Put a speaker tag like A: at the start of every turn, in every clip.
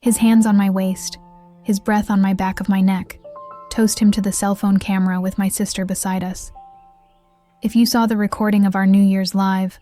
A: His hands on my waist, his breath on my back of my neck. Toast him to the cell phone camera with my sister beside us. If you saw the recording of our New Year's live,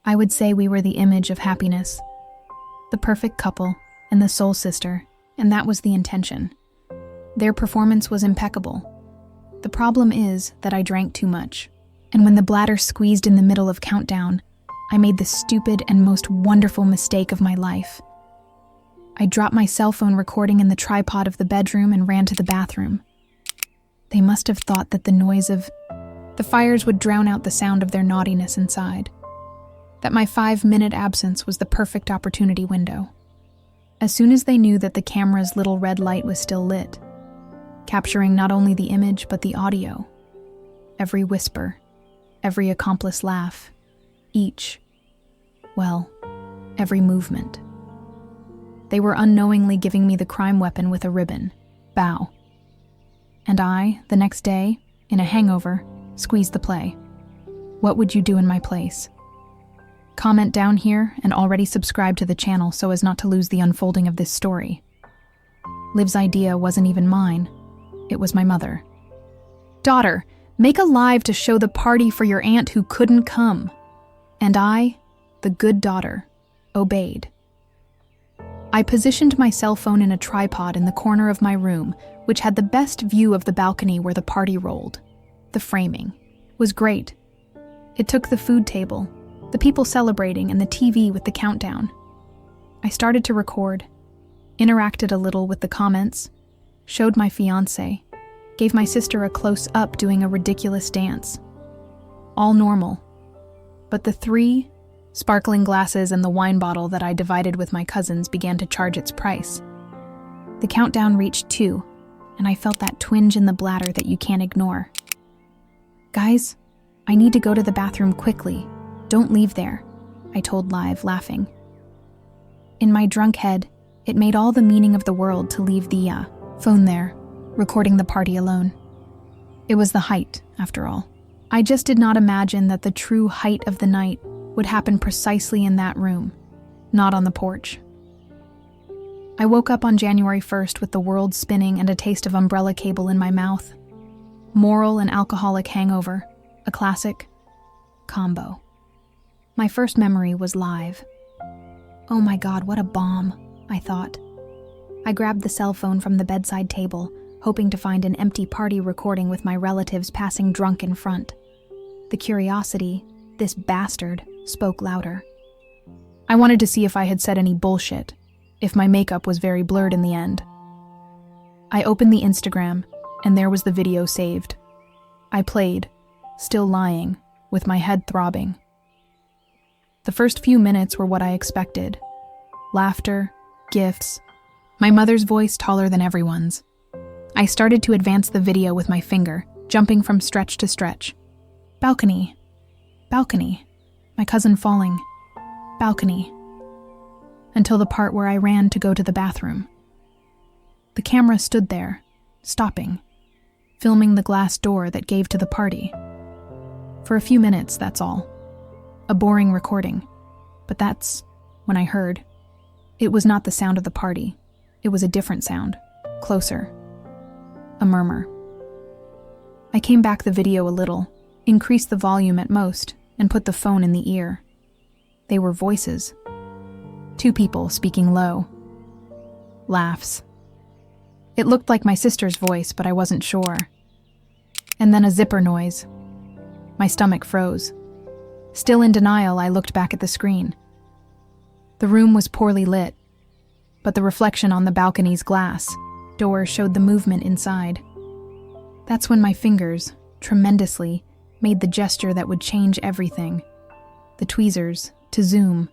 A: I would say we were the image of happiness. The perfect couple and the soul sister, and that was the intention. Their performance was impeccable. The problem is that I drank too much, and when the bladder squeezed in the middle of countdown, I made the stupid and most wonderful mistake of my life. I dropped my cell phone recording in the tripod of the bedroom and ran to the bathroom. They must have thought that the noise of the fires would drown out the sound of their naughtiness inside. That my 5-minute absence was the perfect opportunity window. As soon as they knew that the camera's little red light was still lit, capturing not only the image but the audio, every whisper, every accomplice laugh, every movement. They were unknowingly giving me the crime weapon with a ribbon, bow. And I, the next day, in a hangover, squeezed the play. What would you do in my place? Comment down here and already subscribe to the channel so as not to lose the unfolding of this story. Liv's idea wasn't even mine. It was my mother. Daughter, make a live to show the party for your aunt who couldn't come. And I, the good daughter, obeyed. I positioned my cell phone in a tripod in the corner of my room, which had the best view of the balcony where the party rolled. The framing was great. It took the food table, the people celebrating, and the TV with the countdown. I started to record, interacted a little with the comments, showed my fiancé, gave my sister a close-up doing a ridiculous dance. All normal. But the 3 sparkling glasses and the wine bottle that I divided with my cousins began to charge its price. The countdown reached 2, and I felt that twinge in the bladder that you can't ignore. Guys, I need to go to the bathroom quickly. Don't leave there, I told Live, laughing. In my drunk head, it made all the meaning of the world to leave the phone there, recording the party alone. It was the height, after all. I just did not imagine that the true height of the night would happen precisely in that room, not on the porch. I woke up on January 1st with the world spinning and a taste of umbrella cable in my mouth. Moral and alcoholic hangover, a classic combo. My first memory was Live. Oh my God, what a bomb, I thought. I grabbed the cell phone from the bedside table, hoping to find an empty party recording with my relatives passing drunk in front. The curiosity, this bastard, spoke louder. I wanted to see if I had said any bullshit, if my makeup was very blurred in the end. I opened the Instagram, and there was the video saved. I played, still lying, with my head throbbing. The first few minutes were what I expected. Laughter, gifts, my mother's voice taller than everyone's. I started to advance the video with my finger, jumping from stretch to stretch. Balcony. Balcony. My cousin falling. Balcony. Until the part where I ran to go to the bathroom. The camera stood there, stopping, filming the glass door that gave to the party. For a few minutes, that's all. A boring recording. But that's when I heard. It was not the sound of the party. It was a different sound, closer. A murmur. I came back the video a little, increased the volume at most, and put the phone in the ear. They were voices. 2 people speaking low. Laughs. It looked like my sister's voice, but I wasn't sure. And then a zipper noise. My stomach froze. Still in denial, I looked back at the screen. The room was poorly lit, but the reflection on the balcony's glass door showed the movement inside. That's when my fingers, tremendously, made the gesture that would change everything. The tweezers, to zoom.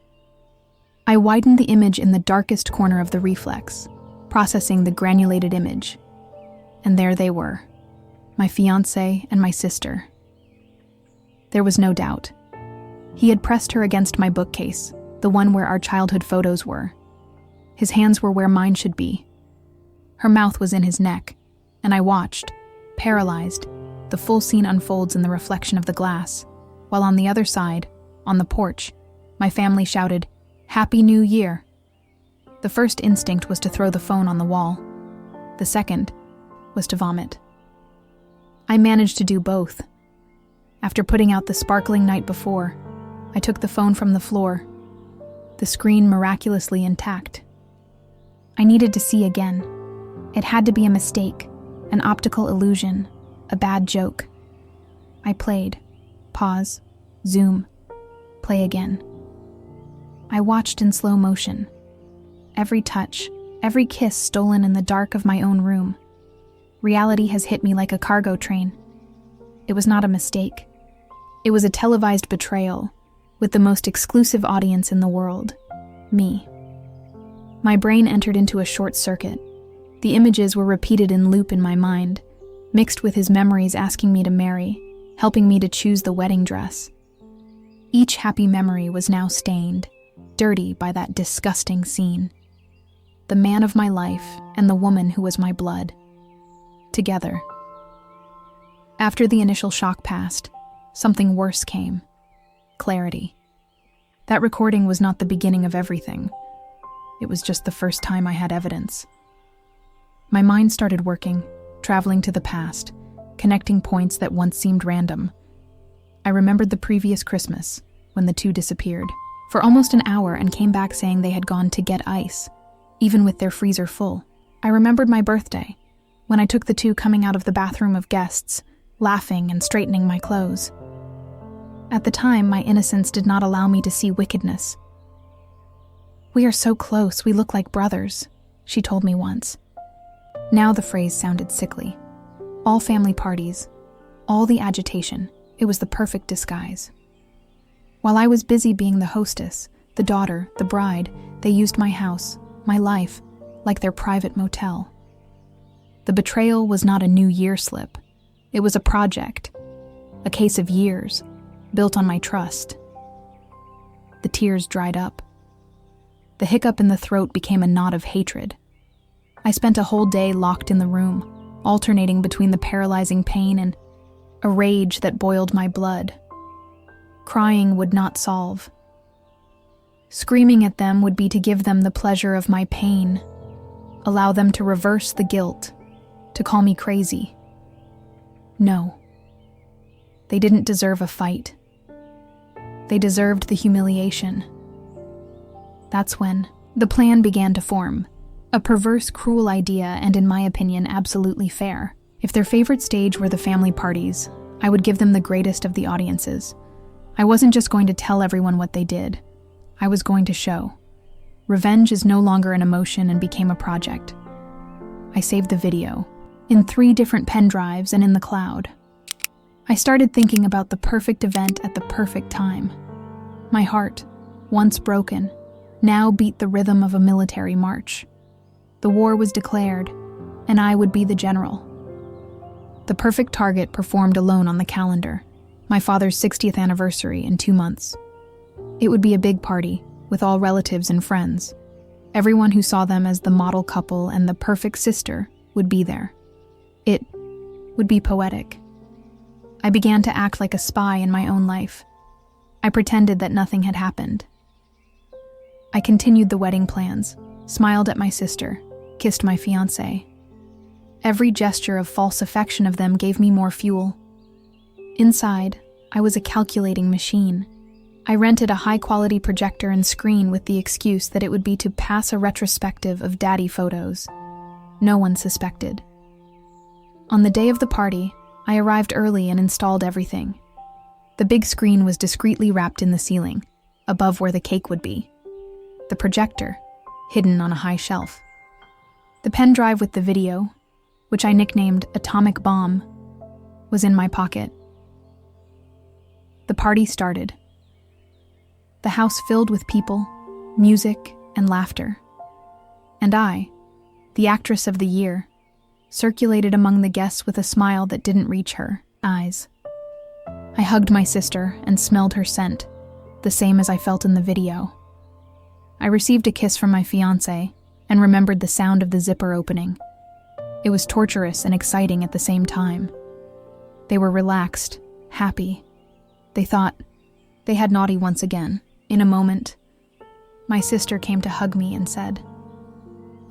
A: I widened the image in the darkest corner of the reflex, processing the granulated image. And there they were, my fiancé and my sister. There was no doubt. He had pressed her against my bookcase, the one where our childhood photos were. His hands were where mine should be. Her mouth was in his neck, and I watched, paralyzed. The full scene unfolds in the reflection of the glass, while on the other side, on the porch, my family shouted, "Happy New Year!" The first instinct was to throw the phone on the wall. The second was to vomit. I managed to do both. After putting out the sparkling night before, I took the phone from the floor, the screen miraculously intact. I needed to see again. It had to be a mistake, an optical illusion, a bad joke. I played. Pause. Zoom. Play again. I watched in slow motion. Every touch, every kiss stolen in the dark of my own room. Reality has hit me like a cargo train. It was not a mistake. It was a televised betrayal, with the most exclusive audience in the world, me. My brain entered into a short circuit. The images were repeated in loop in my mind, mixed with his memories asking me to marry, helping me to choose the wedding dress. Each happy memory was now stained, dirty by that disgusting scene. The man of my life and the woman who was my blood. Together. After the initial shock passed, something worse came. Clarity. That recording was not the beginning of everything. It was just the first time I had evidence. My mind started working, traveling to the past, connecting points that once seemed random. I remembered the previous Christmas, when the two disappeared, for almost an hour and came back saying they had gone to get ice, even with their freezer full. I remembered my birthday, when I took the two coming out of the bathroom of guests, laughing and straightening my clothes. At the time, my innocence did not allow me to see wickedness. "We are so close, we look like brothers," she told me once. Now the phrase sounded sickly. All family parties, all the agitation, it was the perfect disguise. While I was busy being the hostess, the daughter, the bride, they used my house, my life, like their private motel. The betrayal was not a New Year slip. It was a project, a case of years, built on my trust. The tears dried up. The hiccup in the throat became a knot of hatred. I spent a whole day locked in the room, alternating between the paralyzing pain and a rage that boiled my blood. Crying would not solve. Screaming at them would be to give them the pleasure of my pain, allow them to reverse the guilt, to call me crazy. No. They didn't deserve a fight. They deserved the humiliation. That's when the plan began to form. A perverse, cruel idea, and in my opinion, absolutely fair. If their favorite stage were the family parties, I would give them the greatest of the audiences. I wasn't just going to tell everyone what they did. I was going to show. Revenge is no longer an emotion and became a project. I saved the video, in 3 different pen drives and in the cloud. I started thinking about the perfect event at the perfect time. My heart, once broken, now beat the rhythm of a military march. The war was declared, and I would be the general. The perfect target performed alone on the calendar, my father's 60th anniversary in 2 months. It would be a big party, with all relatives and friends. Everyone who saw them as the model couple and the perfect sister would be there. It would be poetic. I began to act like a spy in my own life. I pretended that nothing had happened. I continued the wedding plans, smiled at my sister, kissed my fiancé. Every gesture of false affection of them gave me more fuel. Inside, I was a calculating machine. I rented a high-quality projector and screen with the excuse that it would be to pass a retrospective of daddy photos. No one suspected. On the day of the party, I arrived early and installed everything. The big screen was discreetly wrapped in the ceiling, above where the cake would be. The projector, hidden on a high shelf. The pen drive with the video, which I nicknamed Atomic Bomb, was in my pocket. The party started. The house filled with people, music, and laughter. And I, the actress of the year, circulated among the guests with a smile that didn't reach her eyes. I hugged my sister and smelled her scent, the same as I felt in the video. I received a kiss from my fiancé and remembered the sound of the zipper opening. It was torturous and exciting at the same time. They were relaxed, happy. They thought they had naughty once again. In a moment, my sister came to hug me and said,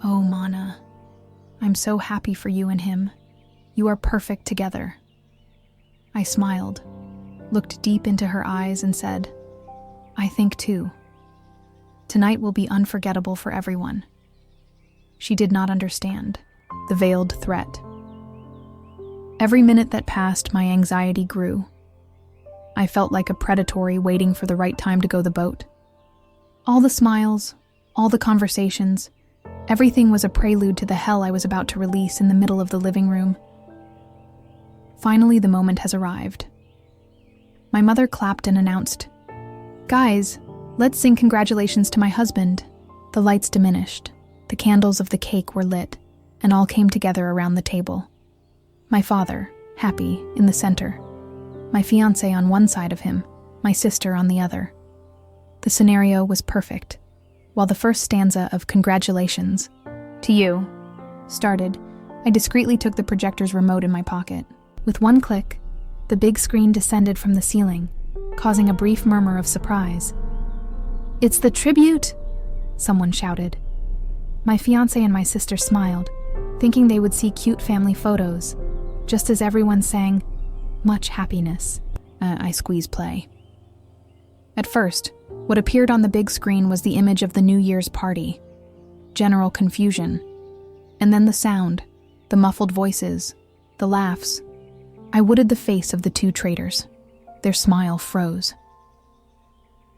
A: "Oh, Mana, I'm so happy for you and him. You are perfect together." I smiled, looked deep into her eyes and said, "I think too. Tonight will be unforgettable for everyone." She did not understand the veiled threat. Every minute that passed, my anxiety grew. I felt like a predatory waiting for the right time to go the boat. All the smiles, all the conversations, everything was a prelude to the hell I was about to release in the middle of the living room. Finally, the moment has arrived. My mother clapped and announced, "Guys, let's sing congratulations to my husband." The lights diminished, the candles of the cake were lit, and all came together around the table. My father, happy, in the center. My fiancé on one side of him, my sister on the other. The scenario was perfect. While the first stanza of "Congratulations to you" started, I discreetly took the projector's remote in my pocket. With one click, the big screen descended from the ceiling, causing a brief murmur of surprise. "It's the tribute!" someone shouted. My fiancé and my sister smiled, thinking they would see cute family photos, just as everyone sang, "Much happiness." I squeezed play. At first, what appeared on the big screen was the image of the New Year's party. General confusion. And then the sound, the muffled voices, the laughs. I wooded the face of the two traitors. Their smile froze.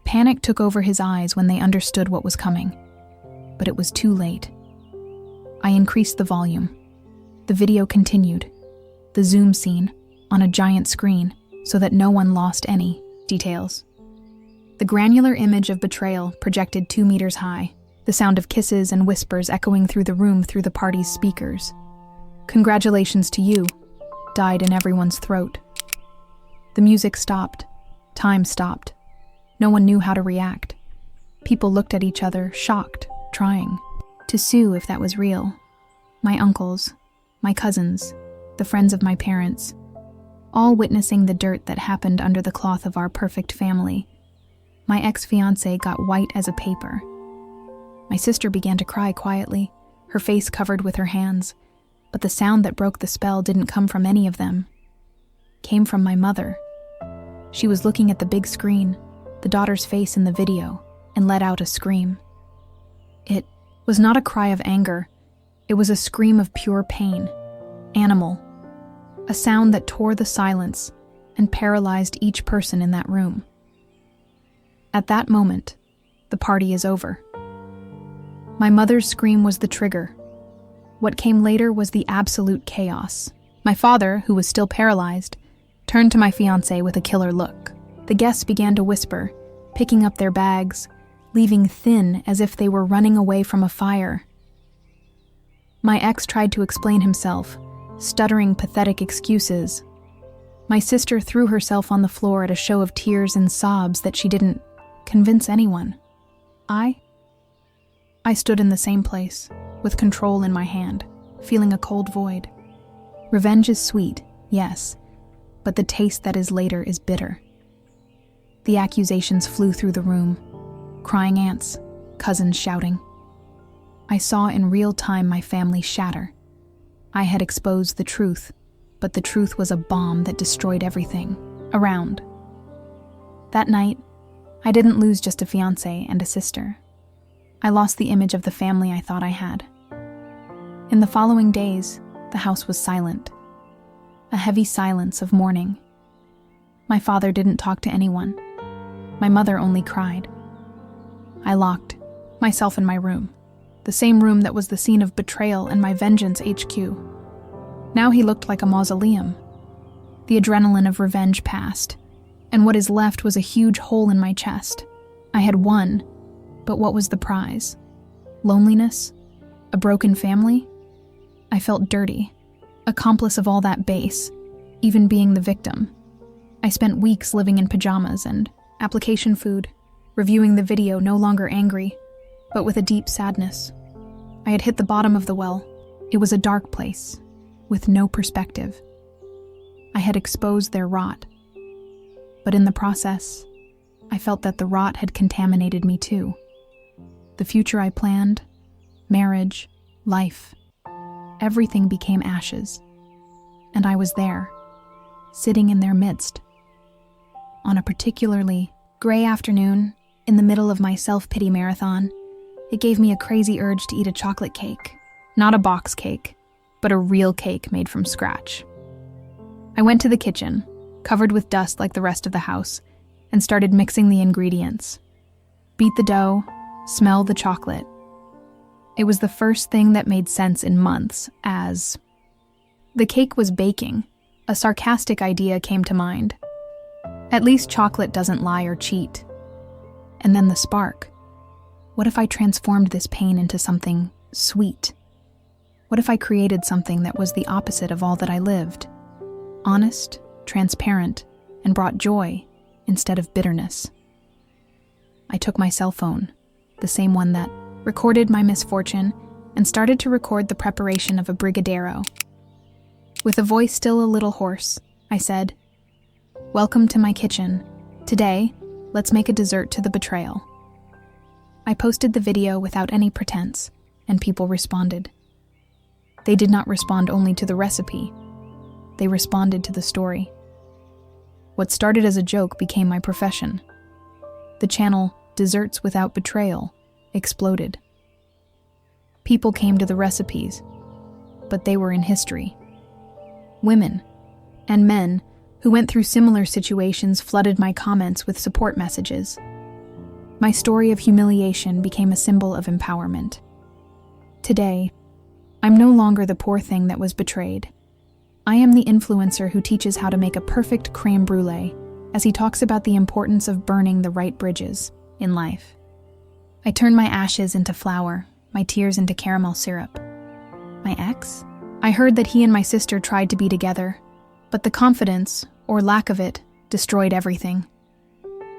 A: Panic took over his eyes when they understood what was coming. But it was too late. I increased the volume. The video continued. The zoom scene, on a giant screen, so that no one lost any details. The granular image of betrayal projected 2 meters high, the sound of kisses and whispers echoing through the room through the party's speakers. "Congratulations to you," died in everyone's throat. The music stopped. Time stopped. No one knew how to react. People looked at each other, shocked, trying to sue if that was real. My uncles, my cousins, the friends of my parents, all witnessing the dirt that happened under the cloth of our perfect family. My ex-fiancé got white as a paper. My sister began to cry quietly, her face covered with her hands, but the sound that broke the spell didn't come from any of them. It came from my mother. She was looking at the big screen, the daughter's face in the video, and let out a scream. It was not a cry of anger. It was a scream of pure pain, animal, a sound that tore the silence and paralyzed each person in that room. At that moment, the party is over. My mother's scream was the trigger. What came later was the absolute chaos. My father, who was still paralyzed, turned to my fiancé with a killer look. The guests began to whisper, picking up their bags, leaving thin as if they were running away from a fire. My ex tried to explain himself, stuttering pathetic excuses. My sister threw herself on the floor at a show of tears and sobs that she didn't convince anyone. I stood in the same place, with control in my hand, feeling a cold void. Revenge is sweet, yes, but the taste that is later is bitter. The accusations flew through the room, crying aunts, cousins shouting. I saw in real time my family shatter. I had exposed the truth, but the truth was a bomb that destroyed everything around. That night, I didn't lose just a fiancé and a sister. I lost the image of the family I thought I had. In the following days, the house was silent. A heavy silence of mourning. My father didn't talk to anyone. My mother only cried. I locked myself in my room, the same room that was the scene of betrayal and my vengeance HQ. Now he looked like a mausoleum. The adrenaline of revenge passed, and what is left was a huge hole in my chest. I had won, but what was the prize? Loneliness? A broken family? I felt dirty, accomplice of all that base, even being the victim. I spent weeks living in pajamas and application food, reviewing the video no longer angry, but with a deep sadness. I had hit the bottom of the well. It was a dark place, with no perspective. I had exposed their rot. But in the process, I felt that the rot had contaminated me too. The future I planned, marriage, life. Everything became ashes. And I was there, sitting in their midst. On a particularly gray afternoon, in the middle of my self-pity marathon, it gave me a crazy urge to eat a chocolate cake. Not a box cake, but a real cake made from scratch. I went to the kitchen, covered with dust like the rest of the house, and started mixing the ingredients. Beat the dough, smell the chocolate. It was the first thing that made sense in months, as the cake was baking. A sarcastic idea came to mind. At least chocolate doesn't lie or cheat. And then the spark. What if I transformed this pain into something sweet? What if I created something that was the opposite of all that I lived? Honest, transparent, and brought joy instead of bitterness. I took my cell phone, the same one that recorded my misfortune, and started to record the preparation of a brigadeiro. With a voice still a little hoarse, I said, "Welcome to my kitchen. Today, let's make a dessert to the betrayal." I posted the video without any pretense, and people responded. They did not respond only to the recipe. They responded to the story. What started as a joke became my profession. The channel, Desserts Without Betrayal, exploded. People came to the recipes, but they were in history. Women and men who went through similar situations flooded my comments with support messages. My story of humiliation became a symbol of empowerment. Today, I'm no longer the poor thing that was betrayed. I am the influencer who teaches how to make a perfect crème brûlée, as he talks about the importance of burning the right bridges in life. I turn my ashes into flour, my tears into caramel syrup. My ex? I heard that he and my sister tried to be together, but the confidence, or lack of it, destroyed everything.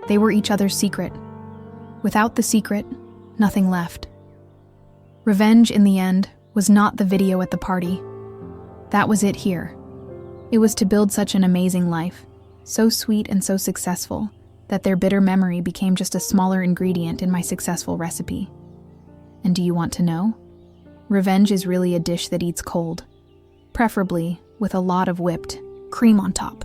A: They were each other's secret. Without the secret, nothing left. Revenge, in the end, was not the video at the party. That was it here. It was to build such an amazing life, so sweet and so successful, that their bitter memory became just a smaller ingredient in my successful recipe. And do you want to know? Revenge is really a dish that eats cold, preferably with a lot of whipped cream on top.